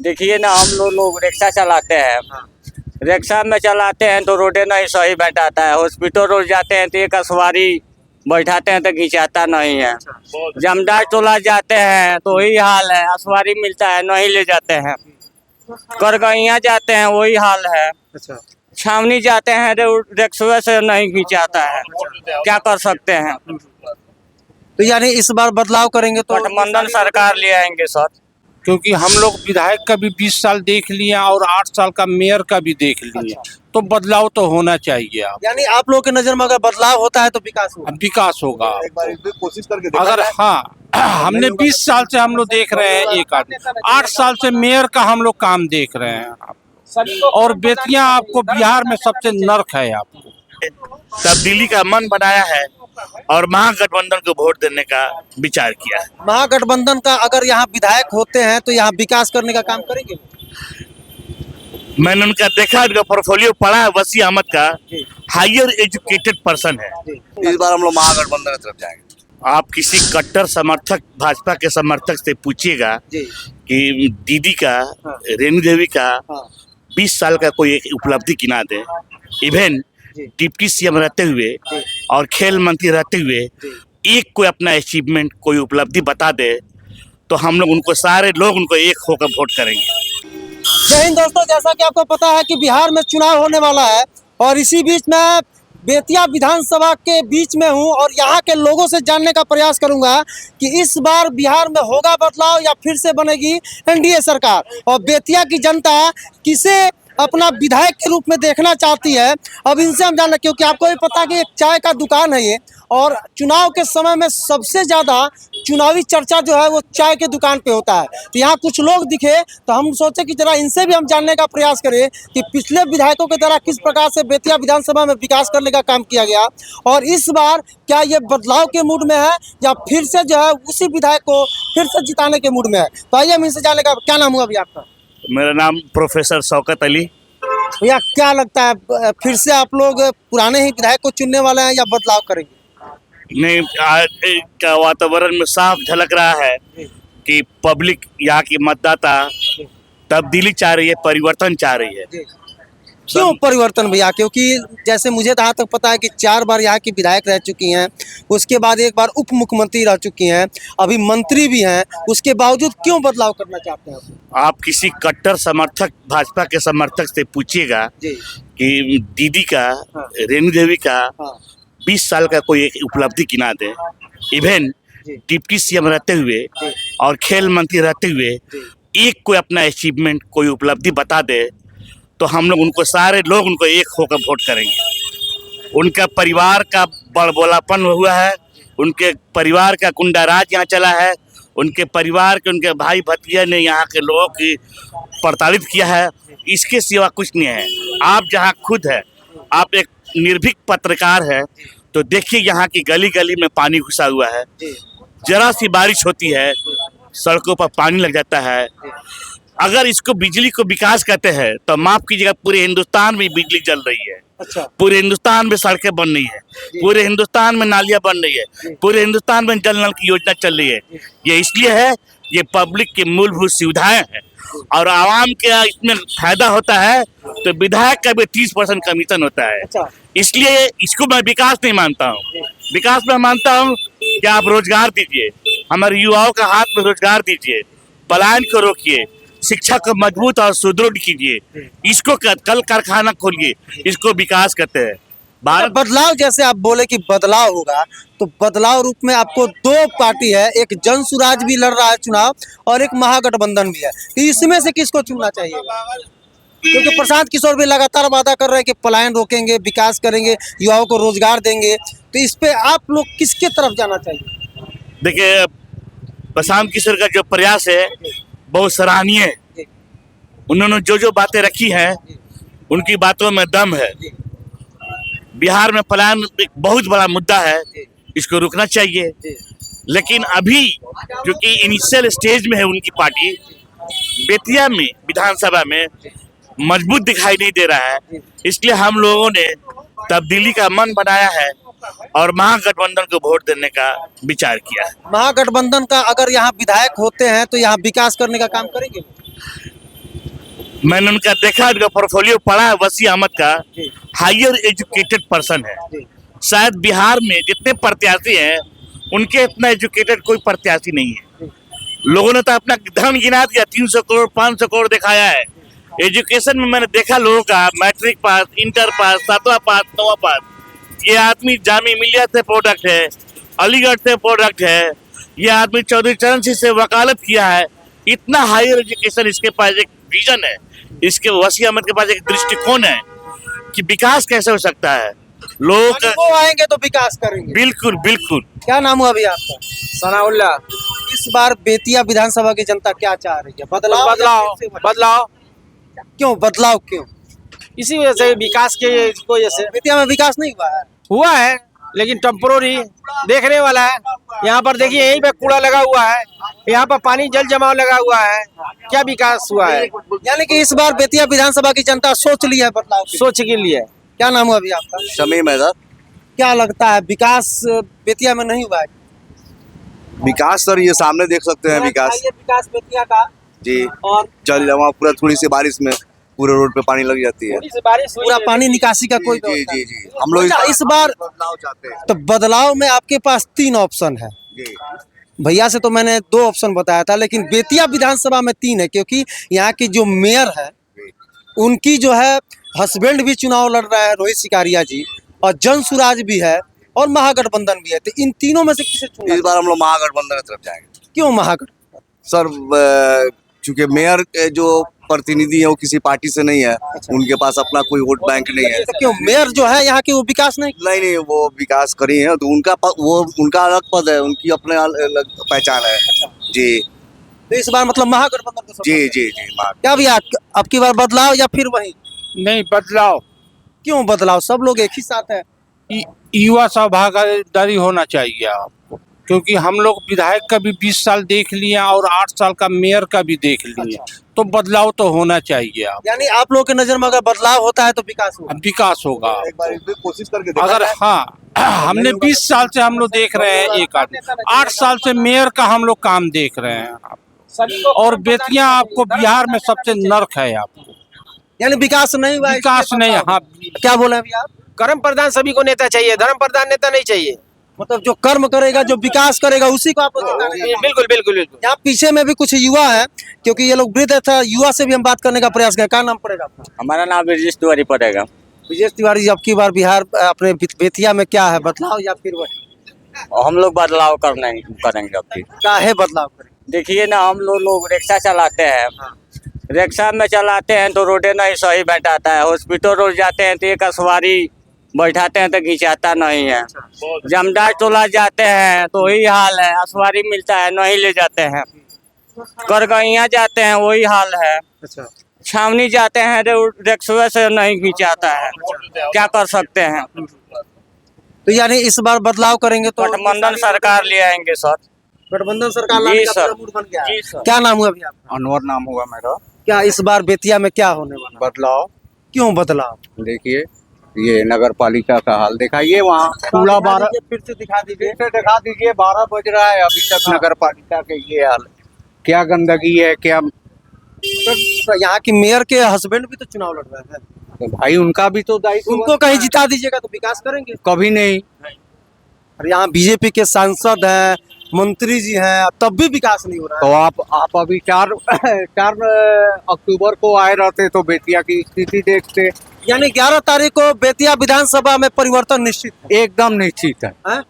देखिए ना, हम लोग रिक्शा चलाते हैं। रिक्शा में चलाते हैं तो रोडे नहीं सही बैठाता है। हॉस्पिटल रोड जाते हैं तो एक सवारी बैठाते हैं तो खिंचाता नहीं है। जमदार टोला जाते हैं तो वही हाल है, सवारी मिलता है नहीं ले जाते हैं। करगैया जाते हैं वही हाल है। अच्छा, छावनी जाते हैं तो रिक्शा से नहीं खिंचाता है। क्या कर सकते हैं? तो यानी इस बार बदलाव करेंगे तो गठबंधन सरकार ले आएंगे सर। क्योंकि हम लोग विधायक का भी 20 साल देख लिए और 8 साल का मेयर का भी देख लिए, तो बदलाव तो होना चाहिए। अब यानी आप लोगों की नजर में अगर बदलाव होता है तो विकास होगा। विकास होगा। एक बार कोशिश करके देखा अगर जाए। हाँ, हमने 20 साल से हम लोग देख रहे हैं एक आदमी, 8 साल से मेयर का हम लोग काम देख रहे हैं। और बेतिया आपको बिहार में सबसे नर्क है। आपको तब्दीली का मन बनाया है और महागठबंधन को वोट देने का विचार किया है। महागठबंधन का अगर यहाँ विधायक होते हैं तो यहाँ विकास करने का काम करेंगे। मैंने उनका देखा, उनका पोर्टफोलियो पढ़ा है। वसी अहमद का हायर एजुकेटेड पर्सन है। इस बार हम लोग महागठबंधन की तरफ जाएंगे। आप किसी कट्टर समर्थक, भाजपा के समर्थक से पूछिएगा कि दीदी का, रेणु देवी का 20 साल का कोई एक उपलब्धि गिना दे। इवन डिप्टी सीएम रहते हुए और खेल मंत्री रहते हुए एक कोई अपना अचीवमेंट, कोई उपलब्धि बता दे तो हम लोग उनको, सारे लोग उनको एक होकर वोट करेंगे। जय हिंद दोस्तों, जैसा कि आपको पता है कि बिहार में चुनाव होने वाला है और इसी बीच में बेतिया विधानसभा के बीच में हूं और यहाँ के लोगों से जानने का प्रयास करूंगा कि इस बार बिहार में होगा बदलाव या फिर से बनेगी एनडीए सरकार, और बेतिया की जनता किसे अपना विधायक के रूप में देखना चाहती है। अब इनसे हम जानना, क्योंकि आपको भी पता है कि एक चाय का दुकान है ये, और चुनाव के समय में सबसे ज़्यादा चुनावी चर्चा जो है वो चाय के दुकान पे होता है। तो यहाँ कुछ लोग दिखे तो हम सोचे कि जरा इनसे भी हम जानने का प्रयास करें कि पिछले विधायकों के द्वारा किस प्रकार से बेतिया विधानसभा में विकास करने का काम किया गया और इस बार क्या ये बदलाव के मूड में है या फिर से जो है उसी विधायक को फिर से जिताने के मूड में है। तो आइए हम इनसे जानने का। क्या नाम हुआ अभी आपका? मेरा नाम प्रोफेसर शौकत अली। भैया क्या लगता है फिर से आप लोग पुराने ही विधायक को चुनने वाले हैं या बदलाव करेंगे? नहीं, आज का वातावरण में साफ झलक रहा है कि पब्लिक, यहाँ की मतदाता तब्दीली चाह रही है, परिवर्तन चाह रही है। क्यों परिवर्तन भैया? क्योंकि जैसे मुझे जहाँ तक पता है कि 4 बार यहाँ की विधायक रह चुकी हैं, उसके बाद एक बार उप मुख्यमंत्री रह चुकी हैं, अभी मंत्री भी हैं, उसके बावजूद क्यों बदलाव करना चाहते हैं आप किसी कट्टर समर्थक, भाजपा के समर्थक से पूछिएगा कि दीदी का, रेणु देवी का 20 साल का कोई एक उपलब्धि गिना दे। इवन डिप्टी सीएम रहते हुए और खेल मंत्री रहते हुए एक कोई अपना अचीवमेंट, कोई उपलब्धि बता दे तो हम लोग उनको, सारे लोग उनको एक होकर वोट करेंगे। उनका परिवार का बड़बोलापन हुआ है, उनके परिवार का गुंडा राज यहाँ चला है, उनके परिवार के, उनके भाई भतीजे ने यहाँ के लोगों की प्रताड़ित किया है। इसके सिवा कुछ नहीं है। आप जहाँ खुद है, आप एक निर्भीक पत्रकार है, तो देखिए यहाँ की गली गली में पानी घुसा हुआ है। जरा सी बारिश होती है सड़कों पर पानी लग जाता है। अगर इसको बिजली को विकास कहते हैं तो माफ कीजिएगा, पूरे हिंदुस्तान में बिजली जल रही है। अच्छा। पूरे हिंदुस्तान में सड़कें बन रही है, पूरे हिंदुस्तान में नालियां बन रही है, पूरे हिंदुस्तान में जल नल की योजना चल रही है। ये इसलिए है, ये पब्लिक की मूलभूत सुविधाएं हैं और आवाम के इसमें फायदा होता है तो विधायक का भी 30% कमीशन होता है। अच्छा। इसलिए इसको मैं विकास नहीं मानता हूँ। विकास में मानता हूँ कि आप रोजगार दीजिए, हमारे युवाओं का हाथ में रोजगार दीजिए, पलायन को रोकिए, शिक्षा को मजबूत और सुदृढ़ कीजिए, इसको कल कारखाना खोलिए, इसको विकास करते हैं। भारत बदलाव, जैसे आप बोले कि बदलाव होगा, तो बदलाव रूप में आपको 2 पार्टी है, एक जन सुराज भी लड़ रहा है चुनाव और एक महागठबंधन भी है, तो इसमें से किसको चुनना चाहिए? क्योंकि प्रशांत किशोर भी लगातार वादा कर रहे हैं कि पलायन रोकेंगे, विकास करेंगे, युवाओं को रोजगार देंगे, तो इस पे आप लोग किसके तरफ जाना चाहिए? देखिए, प्रशांत किशोर का जो प्रयास है बहुत सराहनीय है। उन्होंने जो बातें रखी हैं उनकी बातों में दम है। बिहार में पलायन एक बहुत बड़ा मुद्दा है, इसको रुकना चाहिए। लेकिन अभी क्योंकि इनिशियल स्टेज में है उनकी पार्टी, बेतिया में विधानसभा में मजबूत दिखाई नहीं दे रहा है, इसलिए हम लोगों ने तब्दीली का मन बनाया है और महागठबंधन को वोट देने का विचार किया है। महागठबंधन का अगर यहाँ विधायक होते हैं तो यहाँ विकास करने का काम करेंगे? मैंने उनका देखा, उनका पोर्टफोलियो पढ़ा है। वसी अहमद का हायर एजुकेटेड पर्सन है। शायद बिहार में जितने प्रत्याशी हैं उनके इतना एजुकेटेड कोई प्रत्याशी नहीं है। लोगों ने तो अपना धन गिना दिया, 300 करोड़ 500 करोड़ दिखाया है। एजुकेशन में मैंने देखा लोगों का मैट्रिक पास, इंटर पास, 7वां पास, 9वां पास। ये आदमी जामिया मिलिया से प्रोडक्ट है, अलीगढ़ से प्रोडक्ट है। ये आदमी चौधरी चरण सिंह से वकालत किया है। इतना हायर एजुकेशन, इसके पास एक विजन है, इसके वसी अहमद के पास एक दृष्टिकोण है कि विकास कैसे हो सकता है। लोग वो आएंगे तो विकास करेंगे। बिल्कुल बिल्कुल। क्या नाम हुआ अभी आपका? सनाउल्ला। इस बार बेतिया विधानसभा की जनता क्या चाह रही है? बदलाव या बदलाव फिर से बदलाव क्यों बदलाव क्यों? इसी वजह से, विकास के वजह से बेतिया में विकास नहीं हुआ है। हुआ है, लेकिन टेम्पोररी देखने वाला है। यहाँ पर देखिए, यहीं पे कूड़ा लगा हुआ है, यहाँ पर पानी जल जमाव लगा हुआ है। क्या विकास हुआ है? यानी कि इस बार बेतिया विधानसभा की जनता सोच ली है बदलाव की। सोच के लिए। क्या नाम हुआ अभी आपका? शमीम है सर। क्या लगता है विकास बेतिया में नहीं हुआ है? विकास सर ये सामने देख सकते हैं विकास विकास बेतिया का। जी। और जल जमा पूरा, थोड़ी सी बारिश में पूरे रोड पे पानी लग जाती है। थोड़ी सी बारिश हुई पूरा है। पानी निकासी का कोई जी व्यवस्था जी नहीं। जी। हम लोग अच्छा, इस बार बदलाव चाहते हैं। तो बदलाव में आपके पास 3 ऑप्शन है। जी भैया से तो मैंने 2 ऑप्शन बताया था, लेकिन बेतिया विधानसभा में 3 है, क्योंकि यहाँ की जो मेयर है उनकी जो है हस्बैंड भी चुनाव लड़ रहा है, रोहित सिकारिया जी, और जन सुराज भी है और महागठबंधन भी है। तो इन तीनों में से किसे चुना? इस बार हम लोग महागठबंधन की तरफ जाएंगे क्यों महागठबंधन? सर। चूंकि मेयर के जो प्रतिनिधि है वो किसी पार्टी से नहीं है, उनके पास अपना कोई वोट बैंक नहीं है। तो क्यों मेयर जो है यहाँ की वो विकास नहीं? नहीं, वो विकास करी है तो उनका अलग पद है, उनकी अपने अलग पहचान है। जी तो इस बार मतलब महागठबंधन को जी support जी जी। क्या भैया अब की बार बदलाव या फिर वही? नहीं, बदलाव। क्यों बदलाव? सब लोग एक ही साथ है। युवा सभागारी होना चाहिए आपको, क्योंकि हम लोग विधायक का भी 20 साल देख लिए और 8 साल का मेयर का भी देख लिए। तो बदलाव तो होना चाहिए। आप यानी आप लोगों के नजर में अगर बदलाव होता है तो विकास होगा। अब विकास होगा। एक बार इस पे कोशिश करके देखा अगर जाए। हाँ, हमने 20 साल से हम लोग देख रहे हैं एक आदमी, 8 साल से मेयर का हम लोग काम देख रहे हैं। और बेतिया आपको बिहार में सबसे नर्क है। आपको यानी विकास नहीं हुआ है, विकास इसलिए नहीं। बदलाव। हाँ, क्या बोले अभी आप? कर्म प्रधान सभी को नेता चाहिए, धर्म प्रधान नेता नहीं चाहिए। मतलब जो कर्म करेगा, जो विकास करेगा, उसी को आप जिताने हैं। बिल्कुल बिल्कुल बिल्कुल। यहाँ पीछे में भी कुछ युवा है, क्योंकि ये लोग वृद्ध था। युवा से भी हम बात करने का प्रयास करें। क्या नाम पड़ेगा आपका? हमारा नाम ब्रजेश तिवारी पड़ेगा। ब्रजेश तिवारी जी, अब की बार बिहार अपने बेतिया में क्या है, बदलाव या फिर वही? हम लोग बदलाव करेंगे अब की। क्या है बदलाव करें? देखिए ना, हम लोग रिक्शा चलाते हैं। रिक्शा में चलाते हैं तो रोडे नहीं सही बैठाता है। हॉस्पिटल रोड जाते हैं तो एक सवारी बैठाते हैं तो खिंचाता नहीं है। जमदार टोला जाते हैं तो वही हाल है, सवारी मिलता है नहीं ले जाते हैं। करगैया जाते हैं वही हाल है। अच्छा, छावनी जाते हैं रिक्शा से नहीं खिंचाता है। क्या कर सकते हैं? तो यानी इस बार बदलाव करेंगे तो गठबंधन सरकार ले आएंगे सर। गठबंधन सरकार जी लाने का सर। पूरा मूड बन गया है। जी सर। क्या नाम हुआ अभी आपका? अनवर नाम होगा मेरा। क्या इस बार बेतिया में क्या होने वाला? बदलाव क्यों बदलाव? देखिए, ये नगर पालिका का हाल दिखाइए। वहाँ कूड़ा 12 फिर से दिखा दीजिए। फिर से दिखा दीजिए। 12 बज रहा है अभी तक नगर पालिका के ये हाल। क्या गंदगी है, क्या। तो यहाँ की मेयर के हस्बैंड भी तो चुनाव लड़ रहे हैं। तो भाई उनका भी तो दायित्व उनको कहीं जिता दीजिएगा तो विकास करेंगे। कभी नहीं। और यहाँ बीजेपी के सांसद हैं, मंत्री जी हैं, तब भी विकास नहीं हो रहा है। तो आप अभी 4 अक्टूबर को आए रहते तो बेतिया की स्थिति देखते। यानी 11 तारीख को बेतिया विधानसभा में परिवर्तन निश्चित है। एकदम निश्चित है। हैं?